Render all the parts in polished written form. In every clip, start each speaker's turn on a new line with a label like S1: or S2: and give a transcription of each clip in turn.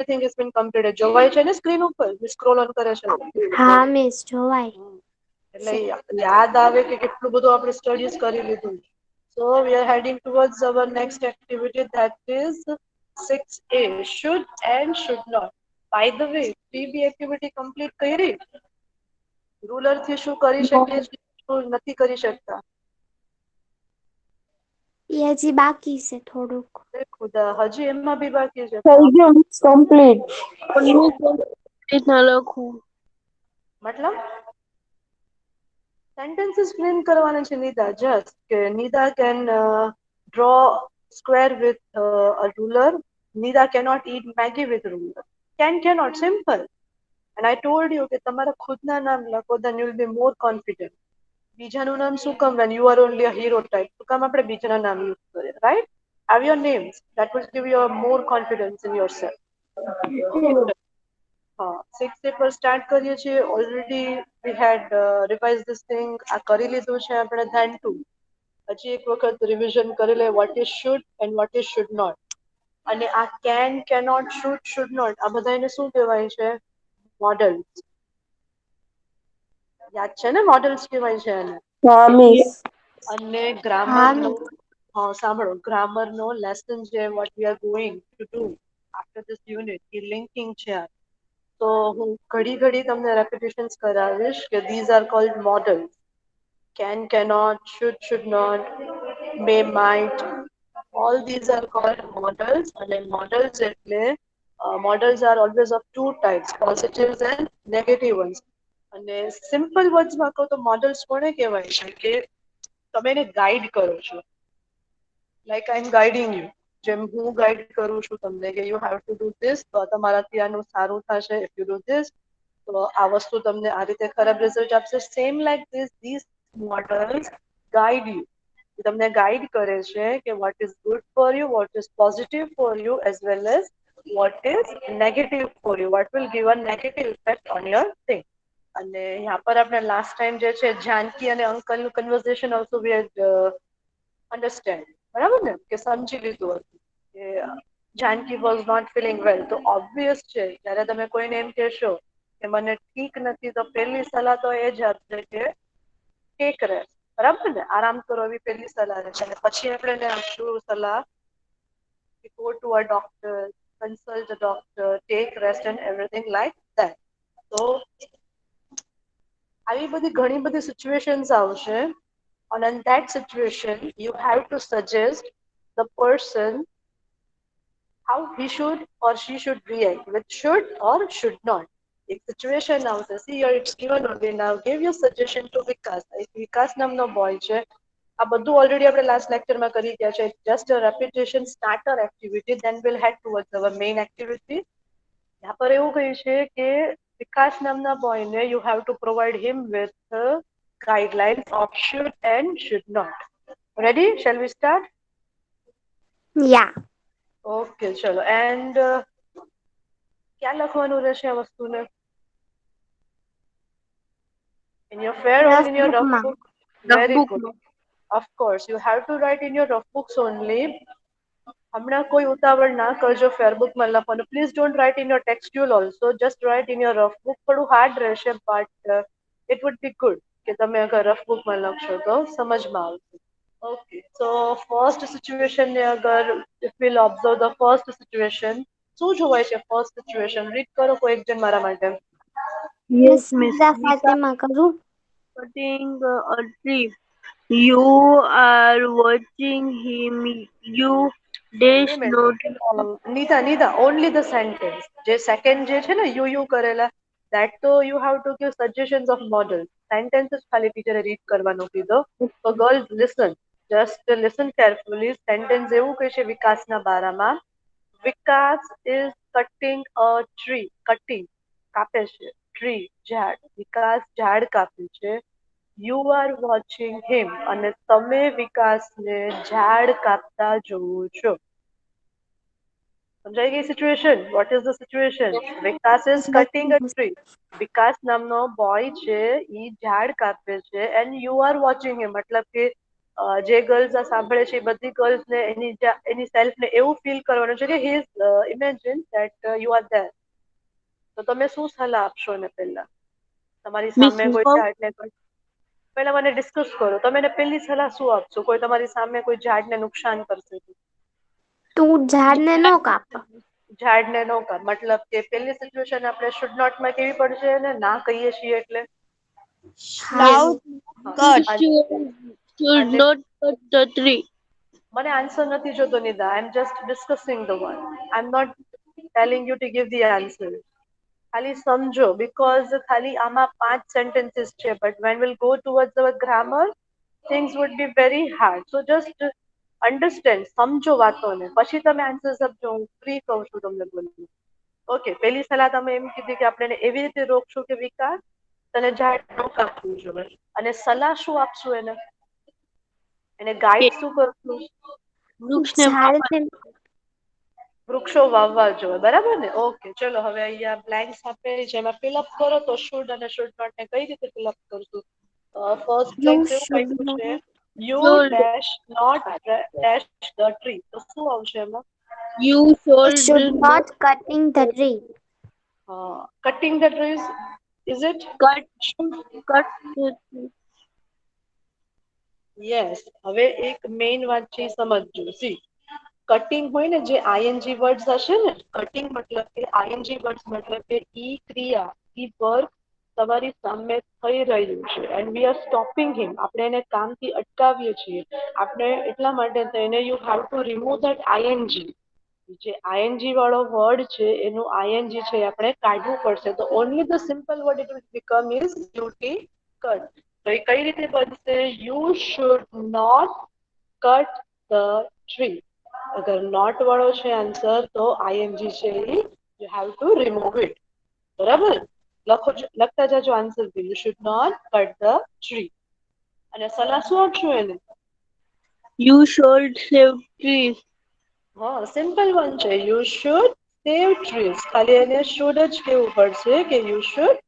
S1: everything has been completed. જોવાય છે ને સ્ક્રીન ઉપર સ્ક્રોલ ઓન કરે છે?
S2: હા મિસ જોવાય
S1: એટલે યાદ આવે કે કેટલું બધું આપણે સ્ટડીઝ કરી લીધું. So we are heading towards our next activity, that is 6A, should and should not. By the way, 3B activity complete કરી. રૂલર થી શું કરી શકીએ છીએ, શું નથી કરી શકતા?
S2: એ હજી બાકી છે થોડુંક.
S1: ખુદા, હજી એમાં બી બાકી છે.
S3: થઈ ગયું કમ્પ્લીટ.
S4: ના લખું
S1: મતલબ sentences frame કરવાના છે નિદા. જસ્ટ કે નિદા can draw square with a ruler. Nida cannot eat Maggie with ruler. Cannot, simple. And I told you કે તમારા ખુદના નામ લખો, then you will be more confident. બીજાનું નામ શું કામ, when you are only a hero type, શું કામ આપણે બીજાના નામ યુઝ કરીએ, right? Have your names, that will give you a more confidence in yourself. હા, 6 પર સ્ટાર્ટ કરીએ છીએ. Already we had revised this thing. આ કરી લીધું છે આપણે ધ્યાન ટુ. હજી એક વખત રિવિઝન કરી લે, what is should and what is should not. અને આ can, cannot, should not, આ બધા એને શું કહેવાય છે? મોડલ્સ. યાદ છે ને, મોડલ્સ કહેવાય છે એને.
S3: હા મિસ.
S1: અને ગ્રામર
S2: હા
S1: નો,
S2: મિસ
S1: સાંભળો, ગ્રામર નો લેસન છે what we are going to do after this unit, A linking છે. તો હું ઘડી ઘડી તમને રેપિટેશન્સ કરાવીશ કે these are called models. Can, cannot, should not, may, might, all these are called models. અને models એટલે models are always of two types, positives and negative ones. અને સિમ્પલ વર્ડ્સમાં કહું તો મોડલ્સ કોને કહેવાય છે કે તમે એને ગાઈડ કરો છો. Like I am guiding you, જેમ હું ગાઈડ કરું છું તમને કે you have to do this, તો તમારાથી આનું સારું થશે. ઇફ યુ ડુ ધીસ, તો આ વસ્તુ તમને આ રીતે ખરાબ રિઝલ્ટ આપશે. Same like this models guide you, તમને ગાઈડ કરે છે કે what is good for you, what is positive for you, as well as what is negative for you, what will give a negative effect on your thing. અને यहाँ पर આપણે last time જે છે જાનકી અને અંકલનું conversation also we had understand, બરાબર ને, કે સમજી લીધું હતું કે Janaki was not feeling well. તો ઓબ્વિયસ છે જ્યારે તમે કોઈને એમ કહેશો કે મને ઠીક નથી, તો પહેલી સલાહ તો એ જ આપશે કે ટેક રેસ્ટ, બરાબર ને, આરામ કરો, એવી પહેલી સલાહ રહેશે. અને પછી આપણે એને આપશું સલાહ go to a doctor, consult a doctor, take rest and everything like that. So આવી બધી ઘણી બધી સિચ્યુએશન્સ આવશે. And in that situation you have to suggest the person how he should or she should react with should or should not. એક situation આવશે, see here it's given only, now give your suggestion to વિકાસ. એક વિકાસ નામનો boy છે. આ બધું already આપણે last લેક્ચરમાં કરી ગયા છે. Just a repetition starter activity, then we'll head towards our main activity. यहाँ पर એવું કહ્યું છે કે વિકાસ નામના બોયને you have to provide him with guidelines of should and should not. Ready? Shall we start?
S2: Yeah
S1: Okay, ચલો. And ક્યાં લખવાનું રહેશે આ વસ્તુને? In your fair or
S2: rough
S1: in your rough
S2: બુકમાં
S1: book? Very good. Of course, you have to write in your rough books only. હમણાં કોઈ ઉતાવળ ના કરજો ફેરબુકમાં લખવાનું. Please don't write in your textual also, just write in your rough book. થોડું hard રહેશે, but it would be good કે તમે અગર રફ બુકમાં લખશો તો સમજમાં આવશે. ઓકે, સો ફર્સ્ટ સિચ્યુએશન ને અગર if will observe the first situation, શું જોવાય છે ફર્સ્ટ સિચ્યુએશન? રીડ કરો કોઈ એક જણ મારા માટે.
S2: મિસ
S4: Yes, Miss
S2: નિદા
S4: Vika
S2: ફાતિમા કરું?
S4: cutting a tree. You are watching him. You dash not.
S1: Nita only the sentence. જે સેકન્ડ જે છે ને યુ કરેલા, that તો you have to give suggestions of models. Sentences ખાલી ટીચરે રીડ કરવાનો કીધો. તો girls listen, just listen carefully. Sentence એવું કહે છે વિકાસના બારામાં, વિકાસ is cutting a tree. Cutting, કાપે છે, ટ્રી, ઝાડ. વિકાસ ઝાડ કાપે છે. યુ આર વોચિંગ હિમ, અને તમે વિકાસને ઝાડ કાપતા જોવો છો. સમજાઈ ગઈ situation? What is the situation? Vikas is cutting a tree. Vikas નામનો બોય છે, ઈ ઝાડ કાપે છે. And you are watching him, મતલબ કે જે ગર્લ્સ આ સાંભળે છે એ બધી ગર્લ્સને એની સેલ્ફને એવું ફીલ કરવાનું છે કે he is imagine that you are there. તો તમે શું સલાહ આપશો એને પહેલા? તમારી
S4: Miss
S1: સામે કોઈ ઝાડને પહેલા મને ડિસ્કસ કરો. તમે એને પહેલી સલાહ શું આપશો? કોઈ તમારી સામે કોઈ ઝાડને નુકસાન કરશે તો?
S2: તું ઝાડને નો કાપ.
S1: ઝાડને નો કાપ મતલબ કે પહેલી સિચ્યુએશન આપણે શુડ નોટમાં કેવી પડશે ને ના કહીએ છીએ એટલે
S2: હા.
S4: should
S1: અને
S4: not cut the tree.
S1: મને આન્સર નથી જોતો Nida. I am just discussing the one. I am not telling you to give the answer. ખાલી સમજો બીકોઝ ખાલી આમાં 5 સેન્ટેન્સીસ છે but when will go towards our grammar things would be very hard. So just understand, સમજો વાતોને પછી તમે answers આપજો. હું ફ્રી કહું છું તમને બોલવાનું. ઓકે, પહેલી સલાહ તમે એમ કીધી કે આપણે એને એવી રીતે રોકશું કે વિકાસ તને ઝાડ ન કાપવું જોઈએ. અને સલાહ શું આપશું એને ગાઈડ શું કરશું?
S4: વૃક્ષને
S2: ઝાડને
S1: વૃક્ષો વાવવા જોઈએ. બરાબર ને? ઓકે, ચલો હવે અહીંયા બ્લેન્ક્સ આપેલી છે એમાં ફિલઅપ કરો. તો શુડ અને શુડ નોટ ને કઈ રીતે ફિલઅપ કરશું? ફર્સ્ટ
S2: યુ
S1: બ્લેન્ક એવું
S2: શુડ
S1: આપ્યું છે
S2: not
S1: you
S4: should
S1: dash not dash the tree. તો શું આવશે એમાં?
S4: you
S2: you
S4: should
S2: should
S4: not
S2: not cutting the tree.
S1: Cutting the trees is it?
S4: cut the tree.
S1: Yes. હવે એક મેઇન વાત છે સમજજો. સી કટિંગ હોય ને જે આઈએનજી વર્ડ્સ હશે ને, કટિંગ મતલબ કે આઈએનજી વર્ડ્સ મતલબ કે ઈ ક્રિયા ઈ વર્ક તમારી સામે થઈ રહ્યું છે and we are stopping him. આપણે એને કામથી અટકાવીએ છીએ. આપણે એટલા માટે થઈને you have to remove that ING. જે આઈએનજી વાળો વર્ડ છે એનું આઈએનજી છે આપણે કાઢવું પડશે. તો only the simple word it will become is duty cut. તો એ કઈ રીતે બનશે? You should not cut the tree. અગર નોટ વાળો છે આન્સર તો આઈએનજી છે એ you have to remove it. બરાબર? લખતા જાજો answer. You should not cut the tree. અને સલાહ શું આપશું એને?
S4: You should save trees.
S1: હા, સિમ્પલ વન છે. You should save trees. ખાલી એને શુડ જ કેવું પડશે કે you should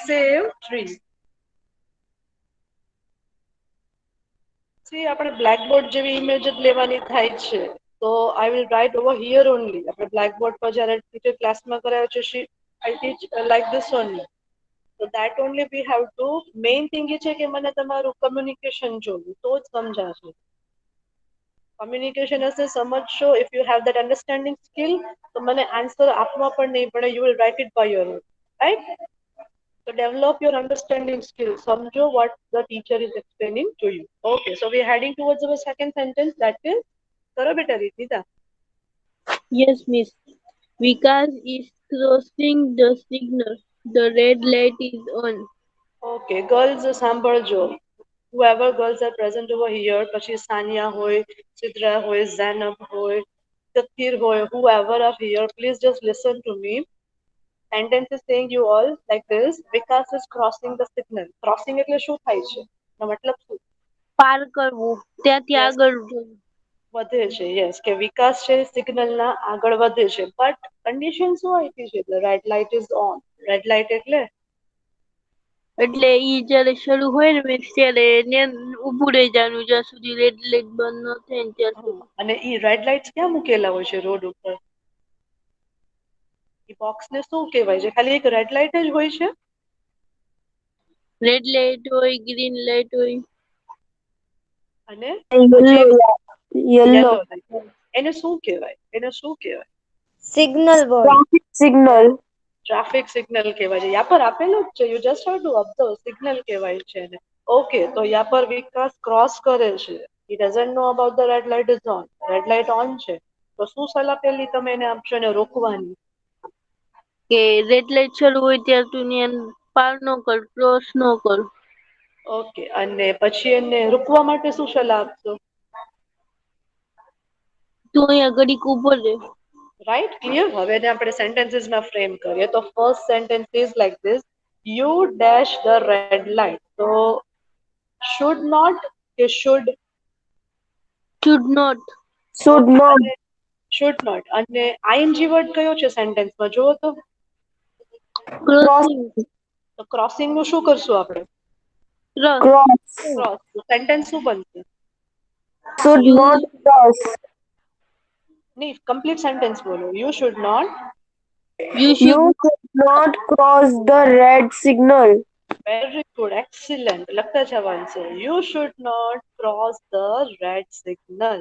S1: save trees. See આપણે બ્લેકબોર્ડ જેવી ઇમેજ જ લેવાની થાય છે. તો I will write over here only. આપણે બ્લેકબોર્ડ પર જ્યારે ટીચર ક્લાસમાં કરાવે છે I teach like this only. તો that only we have to. Main thing એ છે કે મને તમારું કમ્યુનિકેશન જોવું તો જ સમજાશે. કમ્યુનિકેશન હશે, સમજશો, if you have that understanding skill તો મને આન્સર આપવા પણ નહીં પડે. You will write it by your own. Right? So develop your understanding skills. Samjho what the teacher is explaining to you. Okay, so we are heading towards our second sentence. That is, karo beta Ritika.
S4: Yes, miss. Vikas is crossing the signal. The red light is on.
S1: Okay, girls સાંભળજો. Whoever girls are present over here, પછી સાનિયા હોય, ચિત્રા હોય, ઝેનબ હોય, તકીર હોય, whoever are here, please just listen to me. Sentence is saying you all like this. Vikas is crossing the signal. Crossing એટલે શું થાય છે? એનો મતલબ શું?
S4: પાર કરવું. ત્યાંથી
S1: Yes.
S4: આગળ જવું.
S1: વધે છે. યસ, કે વિકાસ છે સિગ્નલના આગળ વધે છે. બટ કન્ડિશન શું આપી છે? Red light is on. Red light એટલે
S4: એટલે ઈ જયારે શરૂ હોય ને મિસ ત્યારે ઊભું રહી જવાનું જ્યાં સુધી રેડ લાઇટ બંધ ન થાય ને ત્યાં સુધી.
S1: અને ઈ રેડ લાઇટ્સ ક્યાં મૂકેલા હોય છે રોડ ઉપર? ઈ બોક્સને શું કહેવાય છે? ખાલી એક રેડ લાઇટ જ હોય છે?
S4: રેડ લાઇટ હોય, ગ્રીન લાઇટ હોય.
S1: અને હજી
S3: Yellow,
S1: યલો
S3: yellow.
S1: લાઇટ. એને શું કહેવાય? એને શું કહેવાય?
S2: Signal board.
S3: Traffic signal.
S1: Traffic signal કહેવાય છે. યા પર આપેલું જ છે. You just have to observe. Signal કહેવાય છે એને. ઓકે, તો યા પર વિકાસ ક્રોસ કરે છે. He doesn't know about the red light is on. Red light on છે. તો શું સલાહ પેલી તમે એને આપશો એને રોકવાની?
S4: કે રેડ લાઇટ શરૂ હોય ત્યાં તું ત્યાં પાર ન કર, ક્રોસ ન કર.
S1: ઓકે, અને પછી એને રૂકવા માટે શું સલાહ આપશો?
S4: તું અહીંયા ઘડીક ઊભો રહે.
S1: Right, clear? હવે એને આપણે સેન્ટેન્સીસમાં ફ્રેમ કરીએ. તો first sentence is like this. You dash the red light. તો શુડ નોટ કે should?
S4: Should not.
S3: Should not.
S1: Should not. અને આઈએનજી વર્ડ કયો છે સેન્ટેન્સમાં? જુઓ તો.
S4: Crossing.
S1: તો ક્રોસિંગ નું શું કરશું આપણે?
S4: Cross.
S3: Cross.
S1: ક્રોસ. સેન્ટેન્સ શું બનશે?
S3: should
S4: You
S3: not cross.
S1: નહીં, કમ્પ્લીટ સેન્ટેન્સ બોલો. You should not.
S4: you should
S3: You should not cross the red signal.
S1: Very good, excellent. લખતા જવાનું છે. You should not cross the red signal.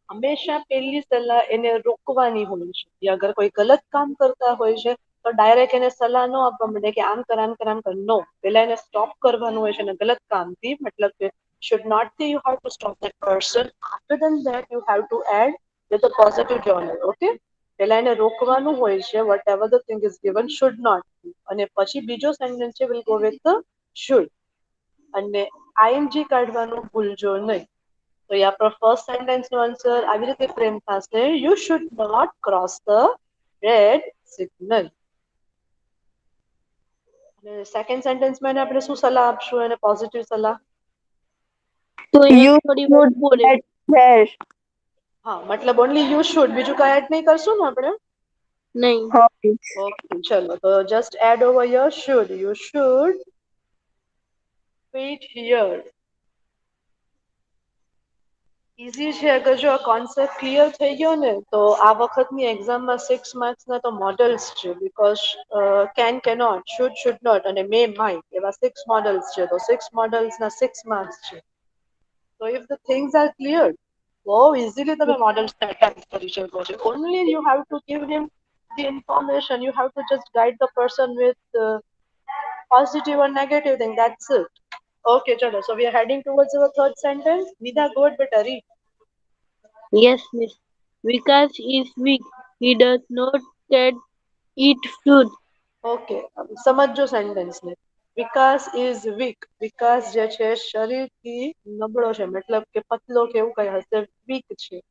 S1: હંમેશા પહેલી સલાહ એને રોકવાની હોય છે. કે અગર કોઈ ગલત કામ કરતા હોય છે તો ડાયરેક્ટ એને સલાહ ન આપવા માંડે કે આમ કર આમ કર આમ કર. નો, પહેલા એને સ્ટોપ કરવાનું હોય છે અને ગલત કામથી, મતલબ કે should not be you have to stop that person. After that you have to add with a positive journal. Okay, પહેલા એને રોકવાનું હોય છે. વટ ever the thing is given should not be. અને પછી બીજો સેન્ટેન્સ છે will go with the should. અને આઈએનજી કાઢવાનું ભૂલજો નહીં. તો એ આપણો ફર્સ્ટ સેન્ટેન્સ નો આન્સર આવી રીતે ફ્રેમ થશે. You should not cross the red signal. અને સેકન્ડ સેન્ટેન્સમાં એને આપણે શું સલાહ આપશું? એને પોઝિટિવ સલાહ.
S4: તો અહીંયા
S3: You
S4: થોડી વાર
S3: should
S4: બોલે
S3: get there.
S1: હા, મતલબ ઓનલી યુ શુડ, બીજું કઈ એડ નહીં કરશું ને આપણે.
S4: નહીં.
S3: Hobbies.
S1: ઓકે, ચલો તો just add over your should. You should wait here. Easy છે. અગર જો આ કોન્સેપ્ટ ક્લિયર થઈ ગયો ને તો આ વખતની એક્ઝામમાં 6 માર્ક્સના તો મોડલ્સ છે. Because can cannot, should not અને મે માઇટ એવા 6 મોડલ્સ છે. તો 6 મોડલ્સના 6 માર્ક્સ છે. તો if the things are clear, બહુ ઇઝીલી તમે મોડલ્સ એટેમ્પ્ટ કરી શકો છો. Only you have two give him the information. You have two just guide the person with positive or negative thing. That's it. Okay, chalo. So we are heading towards our third sentence. Nida, go ahead, beta, read.
S4: Yes, miss. Vikas is weak. He does not get eat fruit.
S1: Okay, સમજો sentence ને. વિકાસ is weak. વિકાસ જે છે શરીરથી નબળો છે, મતલબ કે પતલો કે એવું કઈ હશે. વીક છે,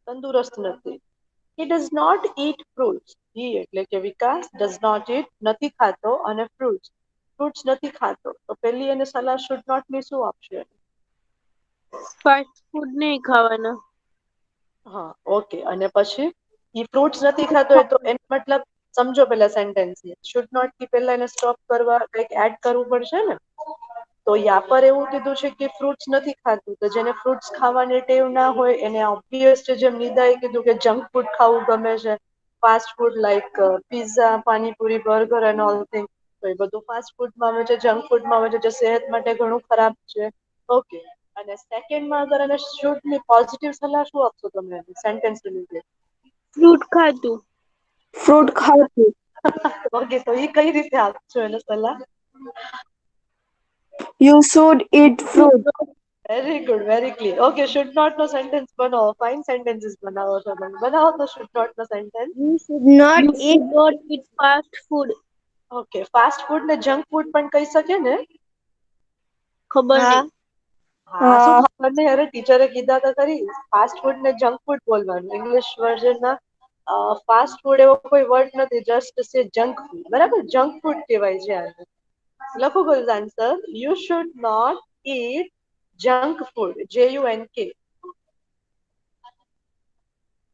S1: તંદુરસ્ત નથી. He does not eat fruits. He એટલે કે વિકાસ ડઝ નોટ ઈટ નથી ખાતો, અને ફ્રૂટ્સ નથી ખાતો. તો પેલી એને સલાહ શુડ નોટ ની શું આપશે?
S4: ફાસ્ટ ફૂડ નહીં ખાવાના.
S1: હા, ઓકે. અને પછી ઈ ફ્રૂટ્સ નથી ખાતો એ તો એનો મતલબ સમજો પેલા સેન્ટેન્સ ને. શુડ નોટ થી પહેલા એને સ્ટોપ કરવા કંઈક એડ કરવું પડશે ને. તો યા પર એવું કીધું છે કે ફ્રૂટ્સ નથી ખાતું. તો જેને ફ્રૂટ્સ ખાવાની ટેવ ના હોય એને ઓબ્વિયસ છે, જેમ નિદાએ કીધું કે જંક ફૂડ ખાવું ગમે છે, fast food like pizza, panipuri, burger and all thing. તો એ બધું ફાસ્ટ ફૂડમાં આવે છે, જંક ફૂડમાં આવે છે, જે સેહત માટે ઘણું ખરાબ છે. ઓકે. અને સેકન્ડમાં અગર એને શુડ ની પોઝિટિવ સલાહ શું આપશો તમે સેન્ટેન્સ લીધે?
S4: ફ્રૂટ ખાતું.
S3: Fruit ખાતું.
S1: ઓકે, તો એ કઈ રીતે આપશો એને સલાહ?
S3: You should eat fruit.
S1: Very good, very clear. Okay, should not નો સેન્ટેન્સ બનાવો. ફાઇન સેન્ટેન્સીસ બનાવો છો તમે. બનાવો તો શુડ નોટ નો sentence.
S2: You should not
S4: You
S2: eat.
S4: should not eat fast food.
S1: Okay, fast food ને જંક ફૂડ પણ કહી શકે ને?
S4: ખબર
S2: હા.
S4: નહીં.
S1: હા, શું ખબર નહીં? અરે ટીચરે કીધા તો ખરી. ફાસ્ટ ફૂડ ને જંક ફૂડ બોલવાનું. ઇંગ્લિશ વર્ઝનમાં ફાસ્ટ ફૂડ એવો કોઈ વર્ડ નથી, જસ્ટ સે જંક ફૂડ. બરાબર, જંક ફૂડ કહેવાય છે આને. લખો girls answer. You should not eat junk food. JUNK.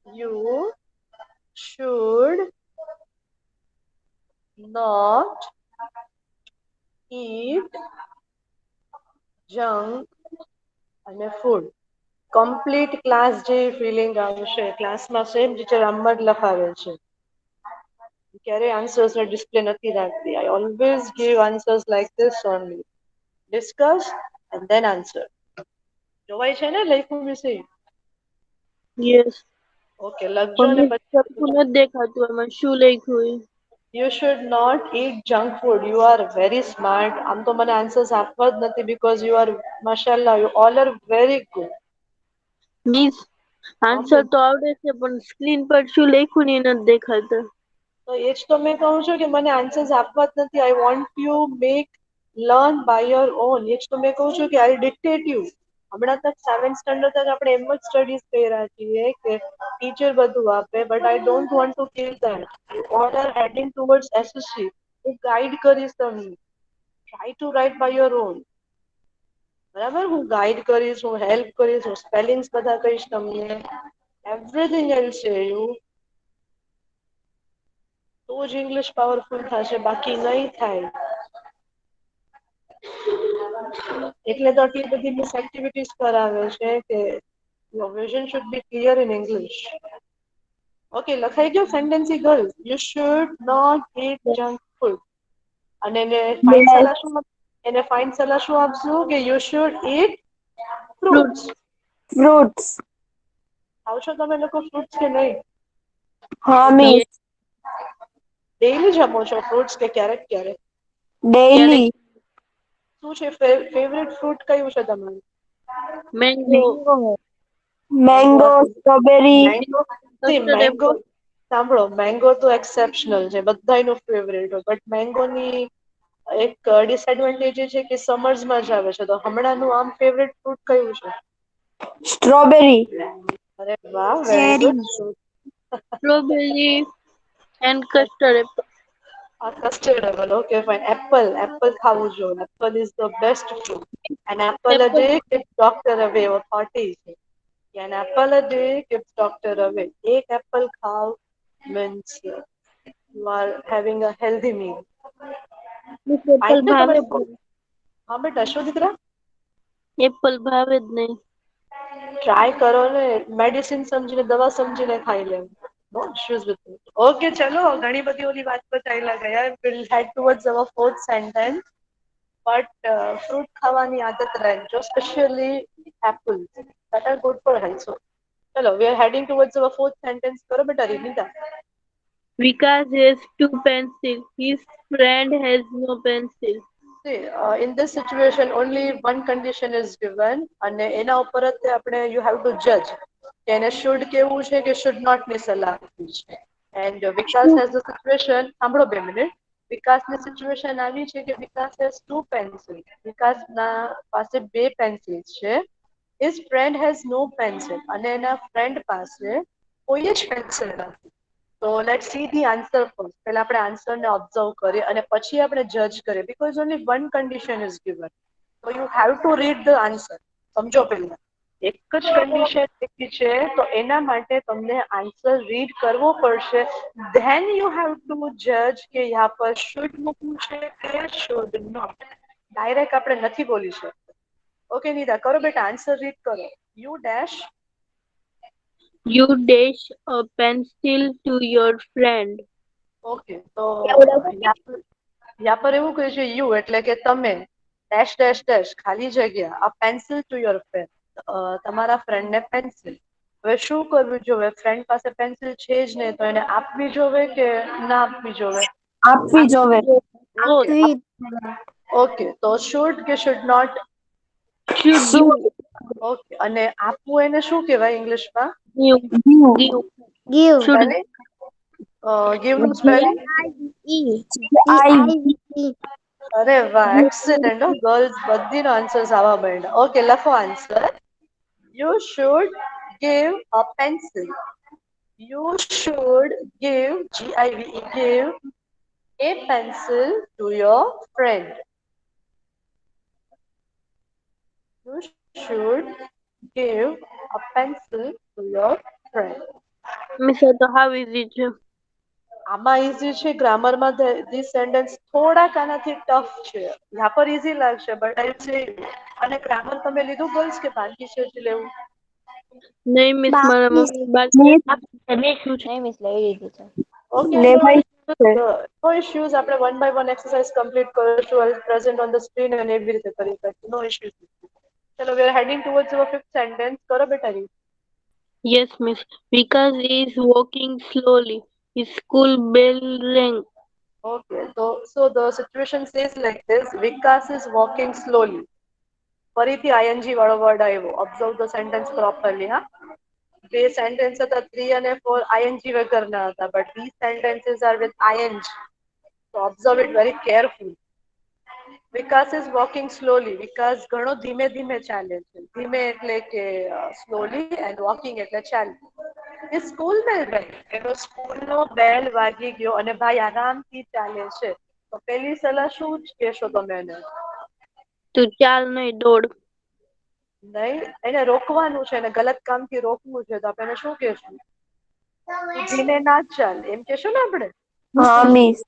S1: You should not eat junk અને ફૂડ. કમ્પ્લીટ ક્લાસ જેવી ફિલિંગ આવશે. ક્લાસમાં સેમ ટીચર આમ જ લખાવે છે. ક્યારેય આન્સર્સ ને ડિસ્પ્લે નથી રાખતી. I always give answers like this only. Discuss and then answer. જોવાય છે ને લખ્યું વિશે?
S4: યસ.
S1: ઓકે, લખજો ને
S4: મને
S1: પછી.
S4: સરખું નથી દેખાતું એમાં શું લખ્યું હોય.
S1: You should not eat junk food. You are very smart. આમ તો મને આન્સર્સ આપવા જ નથી because you are, mashallah, you all are very good.
S4: Miss, answer તો આવડે છે પણ સ્ક્રીન પર શું લખ્યું ને એ નથી દેખાતા.
S1: તો એ જ તો મેં કહું છું કે મને આન્સર્સ આપવા જ નથી. I want you make learn by your own. એ જ તો મેં કહું છું કે આઈ ડિક્ટેટ યુ. હમણાં તક 7th સ્ટાન્ડર્ડ તક આપણે એમ જ સ્ટડીઝ કર્યા છીએ કે ટીચર બધું આપે, but I don't want to kill that. You all are heading towards SSC. હું ગાઈડ કરીશ તમને. Try to write by your own. બરાબર, હું ગાઈડ કરીશ, હું હેલ્પ કરીશ, હું સ્પેલિંગ્સ બધા કહીશ તમને. એવરીથિંગ એલ્સ છે યુ. તો જ ઇંગ્લિશ પાવરફુલ થશે, બાકી નહીં થાય. એટલે તો આટલી બધી મિસ એક્ટિવિટીઝ કરાવે છે કે Your vision should be clear in English. Okay, લખાઈ ગયો sentence girl. You should not eat junk food. અને
S3: Yes.
S1: એને ફાઇન સલાહ શું આપશું કે you should eat fruits.
S3: Fruits.
S1: ખાવ છો તમે લોકો fruits કે નહીં?
S3: હા મિસ.
S1: ડેઈલી જમો છો fruits કે ક્યારેક ક્યારેક?
S3: Daily.
S1: શું છે ફેવરેટ ફ્રૂટ કયું છે તમારું?
S4: મેંગો.
S3: Mango, strawberry.
S1: મેંગો સાંભળો, મેંગો તો એક્સેપ્શનલ છે, બધાયનું ફેવરેટ હોય, બટ મેંગોની એક ડિસએડવાન્ટેજ એ છે કે સમર્સમાં જ આવે છે. તો હમણાંનું આમ ફેવરેટ ફ્રૂટ કયું છે?
S3: Strawberry.
S1: અરે વાહ, very good.
S4: Strawberry and custard Apple.
S1: Custard Apple, okay fine. Apple ખાવું જોઈએ. Apple is the best fruit. An apple a day keeps doctor away. એવો thought છે. An apple a day keeps doctor away. એક Apple ખાવ means you are having a healthy meal.
S4: Apple ભાવે જ
S1: હા બેટા, શું દીકરા?
S4: નહીં. એપલ ભાવે જ નહીં.
S1: ટ્રાય કરો ને, મેડિસિન સમજીને, દવા સમજીને ખાઈ લેવું. No issues with it. Okay, ચલો, ઘણી બધી ઓલી વાત પર ચાલ્યા ગયા. Will head towards our fourth sentence. But fruit ખાવાની આદત રાખજો, specially apples that are good for health. So, ચલો, we are heading towards our fourth sentence. કરો બેટા રીનિતા.
S4: Vikas has 2 pencils. His friend has no pencil.
S1: See, in this situation only one condition is given અને એના ઉપર જ આપણે you have to judge કે એને should કેવું છે કે should not ની સલાહ આપવી છે. And Vikas has the situation, સાંભળો 2 મિનિટ. વિકાસની સિચ્યુએશન આવી છે કે વિકાસ has 2 pencils. વિકાસના પાસે 2 પેન્સિલ્સ છે. His friend has no pencil અને એના ફ્રેન્ડ પાસે કોઈ જ પેન્સિલ નથી. So let's see the answer first. પહેલા આપણે આન્સર ને ઓબ્ઝર્વ કરીએ અને પછી આપણે જજ કરીએ, because only one condition is given. So you have to read the answer. સમજો પહેલા એક જ કન્ડિશન લીધી છે તો એના માટે તમને આન્સર રીડ કરવો પડશે. Then you have to judge કે यहाँ पर should મૂકવું છે કે should not. ડાયરેક્ટ આપણે નથી બોલી શકતા. ઓકે નીતા, કરો બેટા, આન્સર રીડ કરો. You dash.
S4: You dash a pencil to your friend.
S1: Okay, તો યા પર એવું કહે છે યુ એટલે કે તમે ડેશ ડેશ ડેશ ખાલી જગ્યા આ પેન્સિલ ટુ યોર ફ્રેન્ડ, તમારા ફ્રેન્ડ ને પેન્સિલ. હવે શું કરવું જોઈએ? ફ્રેન્ડ પાસે પેન્સિલ છે જ નહીં તો એને આપવી જોવે કે ના આપવી જોવે?
S3: આપવી જોવે.
S1: ઓકે, તો શુડ કે શુડ નોટ?
S3: Should.
S1: ઓકે, અને આપવું એને શું કહેવાય ઇંગ્લિશમાં?
S4: Give.
S3: Give.
S4: Give. Should
S1: spelling? Give નું સ્પેલિંગ? અરે વાહ, એક્સેલન્ટ. ગર્લ્સ બધીનો આન્સર્સ આવવા માંડ્યા. ઓકે, લખો answer. You should give a pencil. You should give, G-I-V-E, give a pencil to your friend. You should give a pencil to your friend.
S4: Miss, તો how easy છે.
S1: આમાં easy છે, ગ્રામરમાં this sentence થોડાક આનાથી tough છે. यहाँ पर easy લાગશે બટ આઈ સે. અને ગ્રામર તમે લીધું ગર્લ્સ કે બાકી છે જ લેવું?
S4: નહીં મિસ, મારા મમ્મી બાકી
S1: ઓકે, નો ઇશ્યુઝ. આપણે one by one exercise complete કરીશું. પ્રેઝન્ટ ઓન ધ સ્ક્રીન અને એવી રીતે કરી શકીશું. No issues. ચલો, we are heading towards our fifth sentence. કરો બેટા read.
S4: Yes, miss. Vikas is walking slowly. His school bell rang.
S1: Okay, so the situation says like this. Vikas is walking slowly. ફરીથી ing વાળો word આવ્યો. Observe the sentence properly. હા, બે sentence હતા 3 અને 4 ing વગરના હતા, but these sentences are with ing. So observe it very carefully. Vikas is walking slowly. વિકાસ ઘણો ધીમે ધીમે ચાલે છે. ધીમે એટલે કે સ્લોલી, એન્ડ વોકિંગ એટલે ચાલે. એ સ્કૂલ બેલ રંગ, એનો સ્કૂલનો બેલ વાગી ગયો અને ભાઈ આરામથી ચાલે છે. તો પહેલી સલાહ શું કહેશો તમે એને?
S4: તું ચાલ નહીં, દોડ.
S1: નહીં, એને રોકવાનું છે, એને ગલત કામથી રોકવું છે, તો આપણે એને શું કહેશું? ધીમે ના ચાલ એમ કહેશું ને આપણે?
S3: હા મિસ.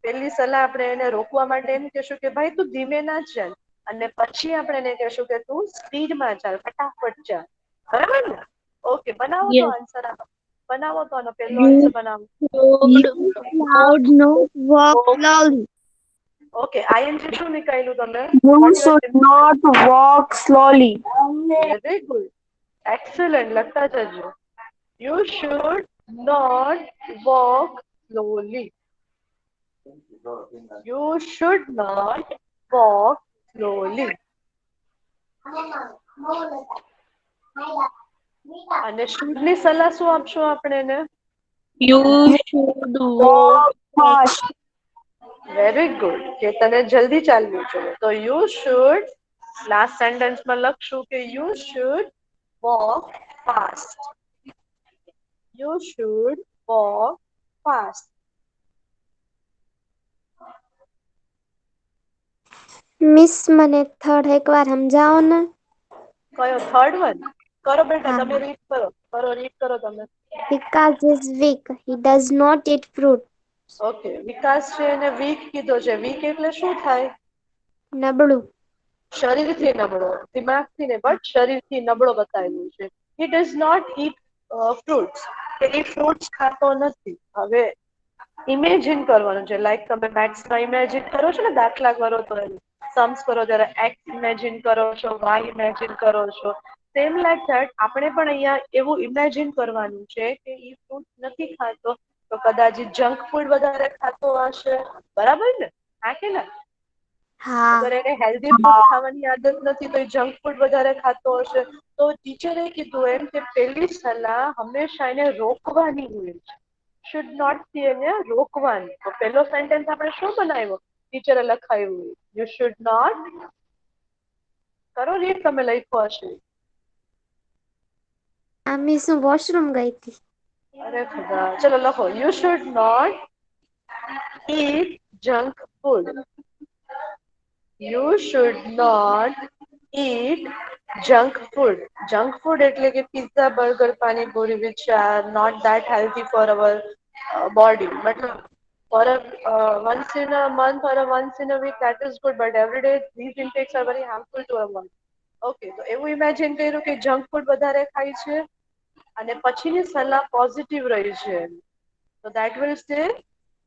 S1: પહેલી સલાહ આપણે એને રોકવા માટે એમ કહેશું કે ભાઈ તું ધીમે ના ચાલ, અને પછી આપણે એને કહેશું કે તું સ્પીડમાં ચાલ, ફટાફટ ચાલ. બરાબર ને? ઓકે, બનાવો તો
S4: Yes.
S1: આન્સર આપો. બનાવો તો આનો પહેલો
S4: You
S1: આન્સર બનાવો.
S4: should
S2: Should not walk slowly.
S1: Okay, ING શું નીકળ્યું તમે?
S3: You
S1: What you are
S3: should not walk slowly.
S1: Very good. Excellent. લખતા જજો. You should not walk slowly. You should not walk slowly. અને should ની સલાહ શું આપશો આપણે એને?
S4: You should
S3: Walk
S4: walk
S3: fast.
S1: Very good, કે તને જલ્દી ચાલવું જોઈએ. તો યુ શુડ લાસ્ટ સેન્ટેન્સમાં લખશું કે you should walk fast. You should walk fast.
S2: Miss મને થર્ડ એકવાર સમજાવો ને.
S1: કયો થર્ડ વન? કરો બેટા,
S2: હા.
S1: તમે રીડ કરો. રીડ કરો તમે.
S2: Because is weak, he does not eat fruit.
S1: Okay, Vikas છે એને વીક કીધો છે. વીક એટલે શું થાય?
S2: નબળું.
S1: શરીરથી નબળો, દિમાગથી ને, બટ શરીરથી નબળો બતાવેલું છે. He does not eat fruits, કે એ ફ્રૂટ્સ ખાતો નથી. હવે ઇમેજિન કરવાનું છે. લાઈક તમે મેથ્સમાં ઇમેજિન કરો છો ને, દાખલા કરો તો सम्स करो ત્યારે x ઇમેજિન કરો છો, y ઇમેજિન કરો છો. સેમ લાઈક ધેટ આપણે પણ અહીંયા એવું ઇમેજિન કરવાનું છે કે એ ફ્રૂટ નથી ખાતો તો કદાચ જંક ફૂડ વધારે ખાતો હશે. બરાબર ને? હા કે ના?
S2: હા.
S1: અગર એને હેલ્ધી ફૂડ ખાવાની આદત નથી તો એ જંક ફૂડ વધારે ખાતો હશે. તો ટીચરે કીધું એમ કે પહેલી સલાહ હંમેશા એને રોકવાની હોય છે. શુડ નોટ થી એને રોકવાની. તો પહેલો સેન્ટેન્સ આપણે શું બનાવ્યો? ટીચરે લખાયું યુ શુડ નોટ. કરો રીડ, તમે લખ્યો હશે.
S2: આ મિસ હું વોશરૂમ ગઈ હતી.
S1: અરે ખુદા, ચલો લખો. You should not eat junk food. You should not eat junk food. Junk food એટલે કે pizza, burger, panipuri, which are not that healthy for our body. મતલબ for once in a month or once in a week that is good, but every day these intakes are very harmful to our body. Okay, તો એવું imagine કર્યું કે junk food વધારે ખાય છે અને પછીની સલાહ પોઝિટિવ રહી છે. તો that will say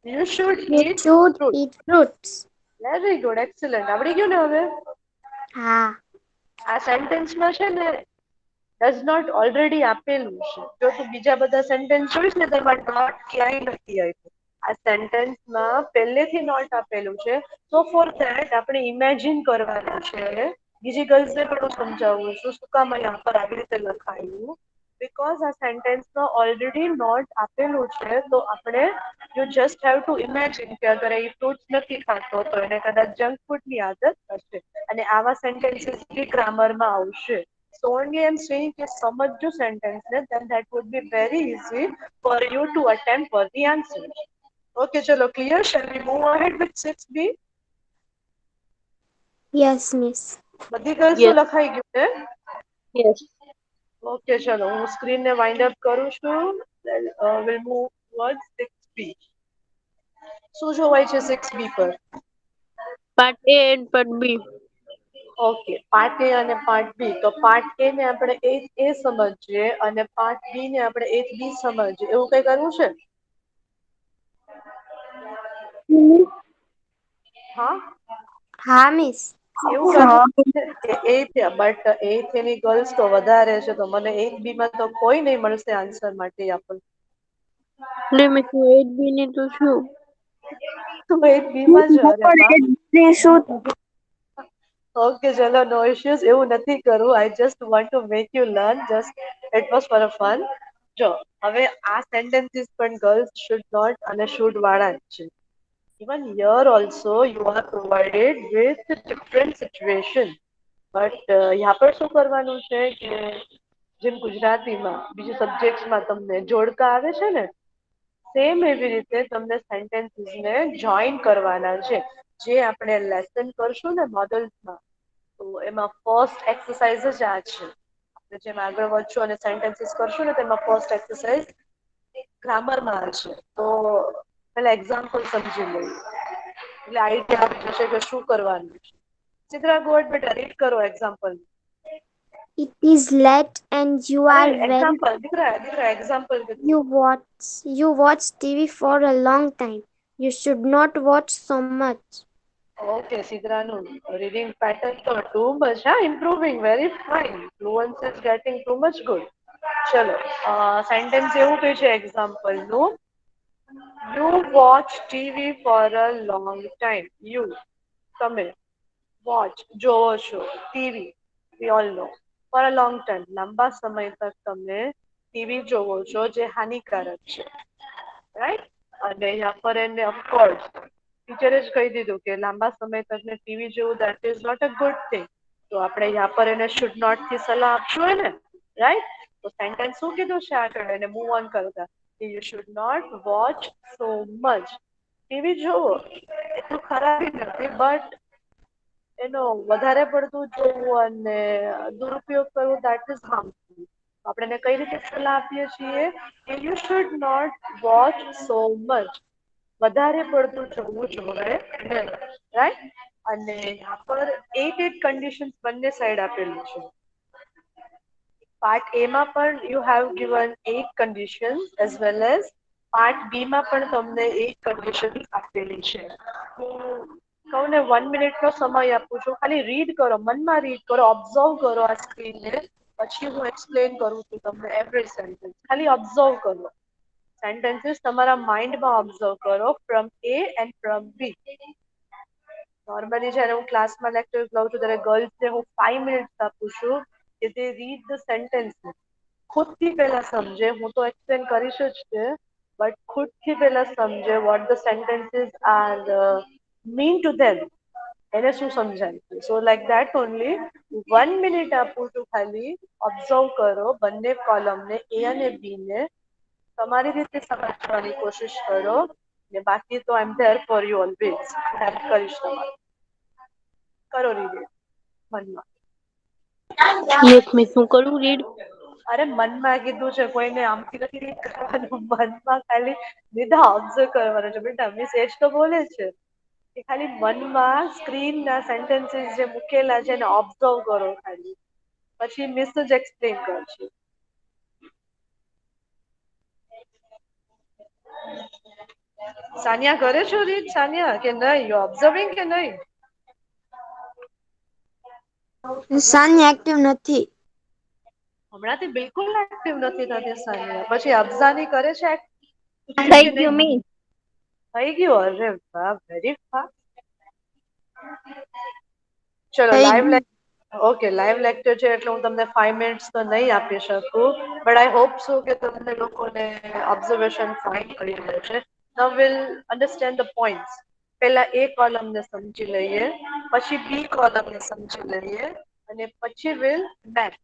S1: you should
S2: You
S1: eat
S2: should
S1: fruit.
S2: eat fruits.
S1: Very good, excellent. આવડી ગયું ને હવે?
S2: હા.
S1: આ સેન્ટેન્સમાં છે ને ડઝ નોટ ઓલરેડી આપેલું છે. જો તું બીજા બધા સેન્ટેન્સ જોઈશ ને તેમાં નોટ ક્યાંય નથી આપ્યું. આ સેન્ટેન્સમાં પહેલેથી નોટ આપેલું છે. તો ફોર ધેટ આપણે ઇમેજિન કરવાનું છે. બીજી ગર્લ્સને પણ હું સમજાવું છું શું કામ અહીંયા પર આવી રીતે લખાયું. બીકોઝ આ સેન્ટેન્સમાં ઓલરેડી નોટ આપેલું છે. તો આપણે you just have to imagine કે અગર એ ફ્રૂટ્સ નથી ખાતો તો એને કદાચ જંક ફૂડની આદત હશે. અને આવા સેન્ટેન્સીસ બી ગ્રામરમાં આવશે. So only I'm saying કે સમજજો sentence ને, then that would be very easy for you to attempt for the answer. Okay, chalo clear. Shall we move ahead with 6B?
S2: Yes, miss.
S1: બધી girls
S4: Yes.
S1: લખાઈ ગયું ને?
S4: Yes.
S1: Okay, ચલો હું screen ને વાઇન્ડ અપ કરું છું. We'll move towards 6B. શું જોવાય છે 6B પર?
S4: Part A and Part B.
S1: Okay, part A અને પાર્ટ બી. તો પાર્ટ એ ને આપણે એ સમજીએ અને પાર્ટ બી ને આપણે 8B સમજીએ. એવું કઈ કરવું છે? હા,
S2: હા મિસ.
S1: એવું કરવું છે. બટ 8A ની ગર્લ્સ તો વધારે છે તો મને 8B માં તો કોઈ નહીં મળશે આન્સર માટે આપણને.
S4: એટલે મેં 8B ને તો શું?
S1: તો 8B માં જ. અરે વાહ. ઓકે, ચલો નો ઇશ્યુઝ. એવું નથી કરવું. I just want to make you learn. Just it was for a fun. જો હવે આ સેન્ટેન્સીસ પણ ગર્લ્સ શુડ નોટ અને શુડ વાળા જ છે. Even here also you are provided with different situation. But यहाँ પર શું કરવાનું છે કે જેમ ગુજરાતીમાં બીજા સબ્જેક્ટ્સમાં તમને જોડકા આવે છે ને, સેમ એવી રીતે તમને સેન્ટેન્સીસને જોઈન કરવાના છે. જે આપણે લેસન કરશું ને મોડલ્સમાં, તો એમાં ફર્સ્ટ એક્સરસાઇઝ જ આ છે. આપણે જેમ આગળ વધશું અને સેન્ટેન્સીસ કરશું ને તેમાં ફર્સ્ટ એક્સરસાઇઝ ગ્રામરમાં છે. તો પેલા એક્ઝામ્પલ સમજી લઈએ એટલે આઈડિયા આવી જશે કે શું કરવાનું છે. ચિત્રા ગોડ બેટા રીડ કરો example.
S2: It is late and you
S1: અરે
S2: are very
S1: એક્ઝામ્પલ દીકરા દીકરા એક્ઝામ્પલ કીધું.
S2: you watch TV for a long time. You should not watch so much.
S1: Okay સિદ્રાનું રીડિંગ પેટર્ન તો ટુ મચ હા improving very fine fluency is getting too much good. ચલો sentence એવું કહે છે એક્ઝામ્પલનું, you watch TV for a long time. You તમે watch જોવો છો TV we all know for a long time લાંબા સમય તક તમે ટીવી જોવો છો જે હાનિકારક છે, રાઈટ. અને યા પર એને ઓફકોર્સ ટીચરે જ કહી દીધું કે લાંબા સમય તક ટીવી જોવું that is not a good thing. તો આપણે યા પર એને શુડ નોટ થી સલાહ આપશું હોય ને, રાઈટ. તો સેન્ટેન્સ શું કીધું છે આગળ એને મૂવ ઓન કરતા કે you should not watch so much. TV જોવો એટલું ખરાબી નથી બટ એનો વધારે પડતું જોવું અને દુરુપયોગ કરવો દેટ ઇઝ હાર્મફુલ. આપણે કઈ રીતે સલાહ આપીએ છીએ કે you should not watch so much. વધારે પડતું જોવું જોઈએ નહીં, રાઈટ. અને यहाँ पर 8 કન્ડિશન્સ બંને સાઈડ આપેલું છે. પાર્ટ એ માં પણ you have given 8 conditions as well as part B માં પણ તમને 8 કન્ડિશન્સ આપેલી છે. કહું ને 1 મિનિટનો સમય આપું છું, ખાલી રીડ કરો, મનમાં રીડ કરો, ઓબ્ઝર્વ કરો આ સ્ક્રીનને, પછી હું એક્સપ્લેન કરું છું તમને એવરી સેન્ટેન્સ. ખાલી ઓબ્ઝર્વ કરો સેન્ટેન્સીસ, તમારા માઇન્ડમાં ઓબ્ઝર્વ કરો from A and from B. Normally જ્યારે હું ક્લાસમાં લેક્ચર્સ લઉં છું ત્યારે ગર્લ્સને હું 5 મિનિટ્સ આપું છું કે તે રીડ ધ સેન્ટેન્સીસ, ખુદથી પહેલા સમજે. હું તો એક્સપ્લેન કરીશ જ તે, બટ ખુદથી પહેલા સમજે vote the sentences R mean to them, એને શું સમજાય. સો લાઈક ધેટ ઓનલી 1 મિનિટ આપું છું, ખાલી ઓબ્ઝર્વ કરો બંને કોલમને એ અને બી ને, તમારી રીતે સમજવાની કોશિશ કરો. ને બાકી તો I am there for you always, help કરીશ તમારી. કરો રીડ મનમાં.
S4: યસ મિસ, હું કરું રીડ.
S1: અરે મનમાં કીધું છે, કોઈને આમથી નથી રીડ કરવાનું, મનમાં ખાલી લીધા ઓબ્ઝર્વ કરવાનું છે બેટા. મિસ એજ તો બોલે છે કે ખાલી મનમાં સ્ક્રીનના સેન્ટેન્સીસ જે મૂકેલા છે એને ઓબ્ઝર્વ કરો ખાલી, પછી મિસ જ એક્સપ્લેન કરશે. સાનિયા કરે છો રીડ? સાનિયા કે નહીં? યુ ઓબ્ઝર્વિંગ કે નહીં?
S2: સાની એક્ટિવ નથી.
S1: હમણાંથી બિલકુલ એક્ટિવ નથી થતી સાનિયા. પછી અફઝાની કરે છે
S3: થઈ
S1: કે
S3: ગયું
S1: નહીં?
S3: મિસ.
S1: થઈ ગયું? અરે વાહ, વેરી ફાસ્ટ. ચલો
S2: થઈ
S1: લાઈવ
S2: ગયું.
S1: ઓકે, લાઈવ લેક્ચર છે એટલે હું તમને 5 મિનિટ્સ તો નહીં આપી શકું, બટ આઈ હોપ સો કે તમને લોકોને ઓબ્ઝર્વેશન ફાઇન કરી રહ્યો છે. નાઉ વિલ અન્ડરસ્ટેન્ડ ધ પોઈન્ટ્સ. પહેલા એ કોલમને સમજી લઈએ, પછી બી કોલમને સમજી લઈએ, અને પછી વિલ મેચ.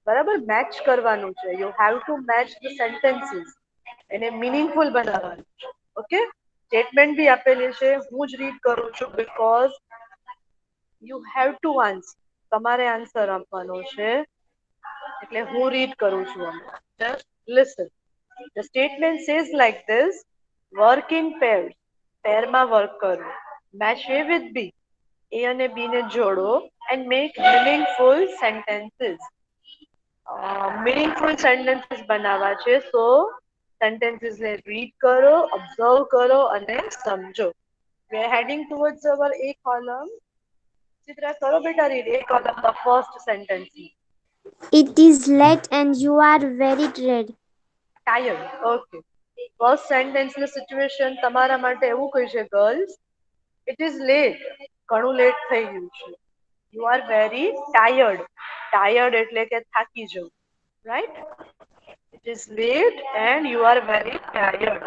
S1: બરાબર, મેચ કરવાનું છે. You have two match the sentences, એને મિનિંગફુલ બનાવવાનું છે. ઓકે, સ્ટેટમેન્ટ બી આપેલી છે, હું જ રીડ કરું છું because you have to answer. તમારે આન્સર આપવાનો છે એટલે હું રીડ કરું છું. Just listen. The statement says like this: work in pairs. પેરમાં વર્ક કરો. Match A with B. A અને બી ને જોડો and make meaningful sentences. Meaningful sentences બનાવવા છે, સો સેન્ટેન્સીસને રીડ કરો, ઓબ્ઝર્વ કરો અને સમજો. We are heading towards our A column. Chitra કરો બેટા read A column the first sentence.
S2: It is late and you are very tired.
S1: Tired. Okay. First sentence ની situation તમારા માટે એવું કહી છે ગર્લ્સ, ઇટ ઇઝ લેટ, ઘણું લેટ થઈ ગયું છે. You are very tired. Tired એટલે કે થાકી જવું, right. It is late and you are very tired.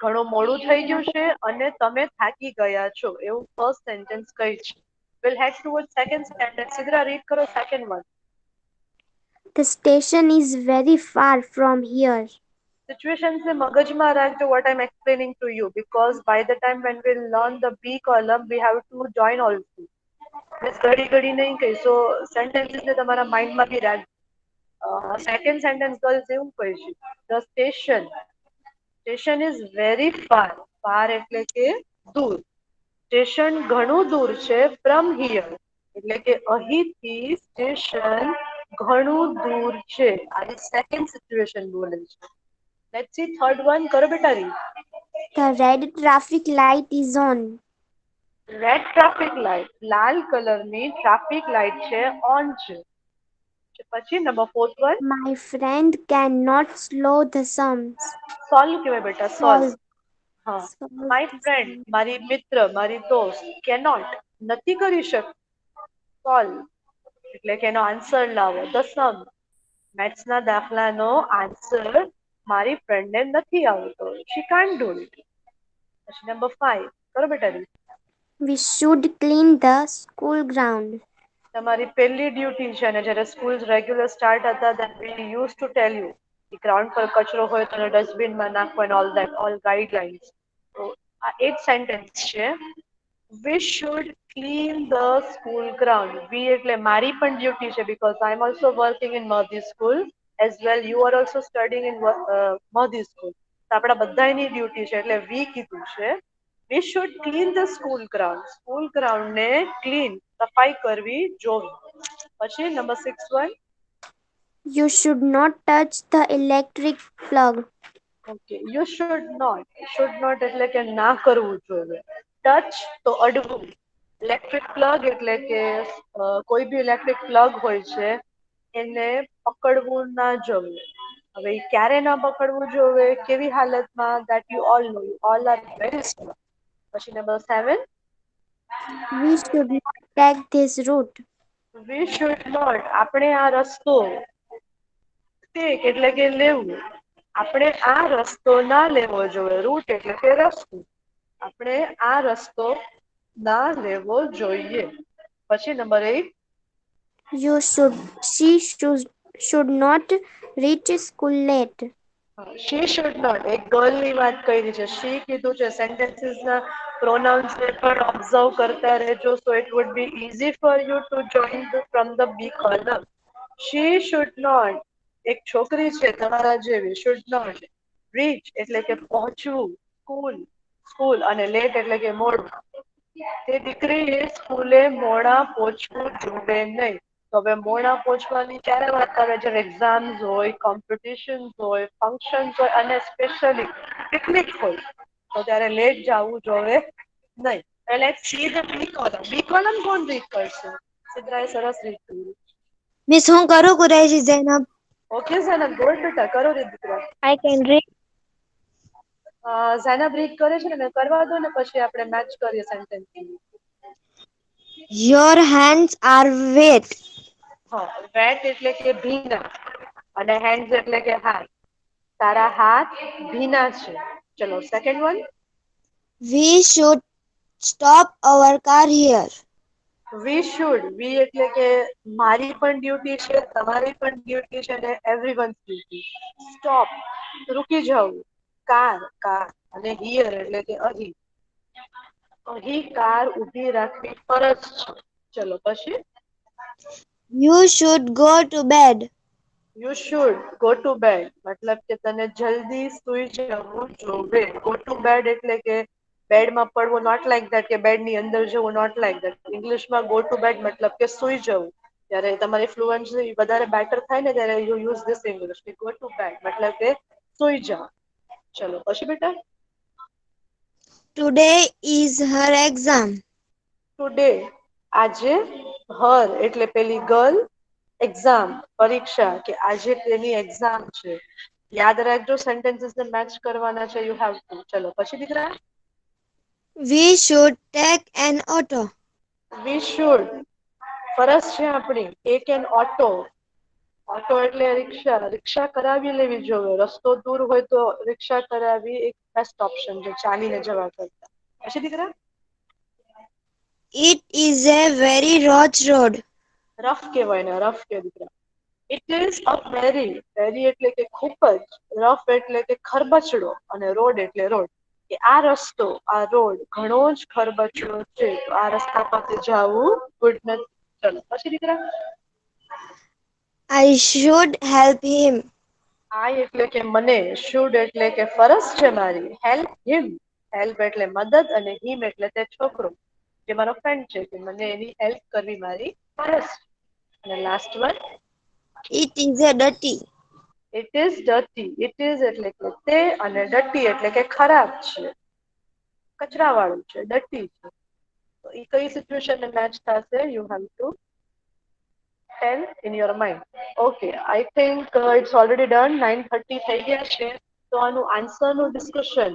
S1: ઘણું મોડું થઈ ગયું છે અને તમે થાકી ગયા છો, એવું ફર્સ્ટ સેન્ટેન્સ કહી છે. We'll head towards second sentence. Sidra read કરો second one.
S2: The station is very far from here.
S1: Situations ને મગજમાં રાખજો what I'm explaining to you, because by the time when we'll learn the B column we have to join also. બસ ઘડી ઘડી નહીં કહી, so sentences ને તમારા માઇન્ડમાં બી રાખજો. સેકન્ડ સેન્ટેન્સ ગર્લ્સ એવું કહે છે: the station. Station is very far. Far એટલે કે દૂર. સ્ટેશન ઘણું દૂર છે ફ્રોમ હિયર, એટલે કે અહીંથી સ્ટેશન ઘણું દૂર છે. આ સેકન્ડ સિચ્યુએશન બોલે છે. Let's see third one. કરો બેટા read.
S2: The red traffic light is on.
S1: Red traffic light, લાલ કલરની ટ્રાફિક લાઇટ છે, ઓન છે. પછી number fourth one.
S2: My friend cannot slow the sums.
S1: Solve કહેવાય બેટા, સોલ્વ.
S2: Solve.
S1: હા.
S2: Solve
S1: my
S2: the
S1: friend,
S2: sum.
S1: મારી મિત્ર, મારી દોસ્ત, કેનોટ નથી કરી શકતી. સોલ્વ એટલે કે એનો આન્સર લાવો. ધ સમ મેથ્સના દાખલાનો આન્સર મારી ફ્રેન્ડને નથી આવતો. શી કાન્ટ ડુ ઇટ. પછી નંબર 5. કરો બેટા read.
S2: We should clean the school ground.
S1: તમારી પહેલી ડ્યુટી છે અને જ્યારે સ્કૂલ રેગ્યુલર સ્ટાર્ટ હતા then we used to tell you કે ગ્રાઉન્ડ પર કચરો હોય તો ડસ્ટબિનમાં નાખો and all that, all guidelines. તો આ એક સેન્ટેન્સ છે. We should clean the school ground. We એટલે મારી પણ ડ્યુટી છે because I am also working in Mahdi school as well. You are also studying in Mahdi school. તો આપણા બધાની ડ્યુટી છે એટલે we કીધું છે. We should clean the school ground. School ground ને ક્લીન, સફાઈ કરવી જોવી. પછી number 6 one.
S2: You should not touch the electric plug.
S1: Okay. You should not એટલે કે ના કરવું જોઈએ. ટચ તો અડવું. ઇલેક્ટ્રિક પ્લગ એટલે કે કોઈ બી ઇલેક્ટ્રિક પ્લગ હોય છે એને પકડવું ના જોઈએ. હવે ઈ ક્યારે ના પકડવું જોઈએ, કેવી હાલતમાં, that you all know. You all are very smart. પછી number 7.
S2: We should not take this route.
S1: We should not આપણે આ રસ્તો, take એટલે કે લેવું, આપણે આ રસ્તો ના લેવો જોઈએ. રૂટ એટલે કે રસ્તો, આપણે આ રસ્તો ના લેવો જોઈએ. પછી number 8.
S2: She should not reach school late.
S1: she should not એક ગર્લની વાત કરી છે. she કીધું છે. સેન્ટેન્સીસના પ્રોનાઉન્સને પણ ઓબ્ઝર્વ કરતા રહેજો so it would be easy for you to join from the B column. she should not એક છોકરી છે તમારા જેવી. should not reach એટલે કે પહોંચવું, સ્કૂલ અને લેટ એટલે કે મોડું. તે દીકરીએ સ્કૂલે મોડા પહોંચવું જોઈએ નહીં. તો હવે મોડા પહોંચવાની ક્યારે વાત આવે? જ્યારે એક્ઝામ્સ હોય, કોમ્પિટિશન્સ હોય, ફંક્શન્સ હોય અને સ્પેશિયલી પિકનિક હોય તો ત્યારે લેટ જવું જોઈએ નહીં. Let's see the B column. B column કોણ રીડ કરશે? સિદ્રાએ સરસ રીડ કર્યું.
S5: Miss, હું કરું કુરૈશી ઝૈનબ.
S1: ઓકે ઝૈનબ, ગુડ બેટા, કરો રીડ દીકરા.
S5: I can read.
S1: Zainab read કરે છે ને કરવા દો ને પછી આપણે મેચ કરીએ sentence.
S5: Your hands are wet.
S1: હા, વેટ એટલે કે ભીના અને હેન્ડ્સ એટલે કે હાથ. તારા હાથ ભીના છે. ચલો second one.
S5: We should stop our car here.
S1: We should, we એટલે કે મારી પણ ડ્યુટી છે, તમારી પણ ડ્યુટી છે અને એવરીવન્સ ડ્યુટી. સ્ટોપ રૂકી જવું. કાર અને હિયર એટલે કે અહીં. અહીં કાર ઊભી રાખવી ફરજ છે. ચલો પછી.
S5: You should go to bed.
S1: You should go to bed मतलब કે તને જલ્દી સુઈ જવું જોઈએ. Go to bed એટલે કે બેડમાં પડવું, નોટ લાઈક ધેટ કે બેડની અંદર જવું, નોટ લાઈક ધેટ. ઇંગ્લિશમાં go to bed મતલબ કે સુઈ જવું. ત્યારે તમારી ફ્લુએન્સી વધારે બેટર થાય ને ત્યારે યુ યુઝ ધીસ ઇંગ્લિશ કે go to bed મતલબ કે સુઈ જાવ. ચલો પછી બેટા.
S5: Today is her exam.
S1: Today આજે, her એટલે પેલી ગર્લ, એક્ઝામ પરીક્ષા કે આજે તેની એક્ઝામ છે. યાદ રાખજો સેન્ટેન્સીસને મેચ કરવાના છે. You have two. ચલો પછી દીકરા.
S5: We should take an auto.
S1: We should ફરજ છે આપણી. Tech N auto. ઓટો એટલે રિક્ષા. રિક્ષા કરાવી લેવી જોઈએ. રસ્તો દૂર હોય તો રિક્ષા કરાવી એક બેસ્ટ ઓપ્શન છે ચાલીને જવા કરતા. પછી દીકરા.
S5: It is a very rough road.
S1: Rough કહેવાય ને, રફ કે દીકરા. It is a very, very એટલે કે ખૂબ જ, રફ એટલે કે ખરબચડો અને રોડ એટલે રોડ. કે આ રસ્તો, આ રોડ ઘણો જ ખરબચડો છે તો આ રસ્તા પાસે જવું ગુડ નથી. ચલો પછી દીકરા.
S5: I should help him.
S1: આઈ એટલે કે મને, શુડ એટલે કે ફરજ છે મારી, હેલ્પ હિમ, હેલ્પ એટલે મદદ અને હિમ એટલે તે છોકરો જે મારો ફ્રેન્ડ છે કે મને એની હેલ્પ કરવી મારી ફરજ છે. અને last one.
S5: It is a dirty.
S1: It is dirty. It is એટલે કે તે અને dirty એટલે કે ખરાબ છે, કચરાવાળું છે, dirty છે. તો એ કઈ સિચ્યુએશનને મેચ થશે? You have to tell in your mind. Okay, I think it's already done. 9:30 થઈ ગયા છે. તો આનું આન્સરનું ડિસ્કશન,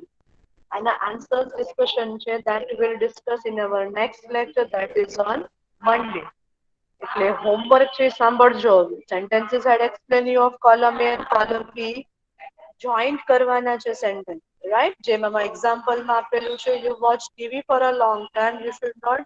S1: આના આન્સર્સ ડિસ્કશન છે that we will discuss in our next lecture, that is on Monday. એટલે હોમવર્ક છે સાંભળજો. Sentences had explain you of column A and column B. Joint કરવાના છે સેન્ટેન્સ, રાઈટ? જેમાં એક્ઝામ્પલમાં આપેલું છે you watch TV for a long time, you should not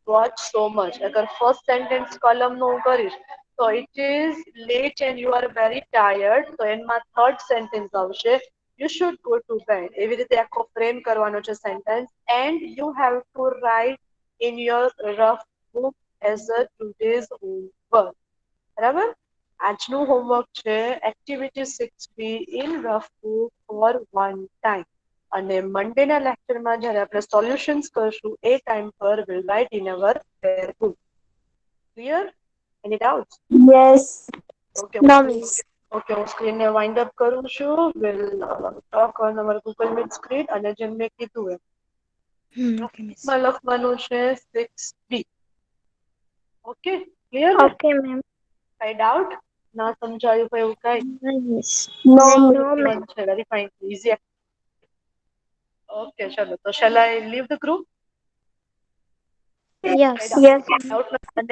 S1: watch so much. અગર first sentence કોલમનું હું કરીશ તો it is late and you are very tired, તો એમાં થર્ડ સેન્ટેન્સ આવશે you should go to bed. એવી રીતે આખો ફ્રેમ કરવાનો છે sentence. and you have to write in your rough book as a today's homework. બરાબર? આજનું હોમવર્ક છે activity 6B in rough book for one time. અને મંડેના લેક્ચરમાં જ્યારે આપણે સોલ્યુશન્સ કરશું એ ટાઈમ પર will write in our fair book. Clear? Any doubts?
S3: Yes.
S1: Okay
S2: No, miss.
S1: Okay, હું સ્ક્રીનને વાઇન્ડ અપ કરું છું. Will talk on our Google Meet screen. અને જેમ મેં કીધું એમ
S2: Okay, miss.
S1: લખવાનું છે 6B. Okay, clear?
S2: Okay, ma'am.
S1: કઈ ડાઉટ? ના સમજાયું હોય એવું કઈ?
S2: No, miss.
S3: No.
S2: No, ma'am.
S1: Very fine, easy. Okay, chalo. So shall I leave the group?
S2: Yes.
S3: Yes.
S1: Doubt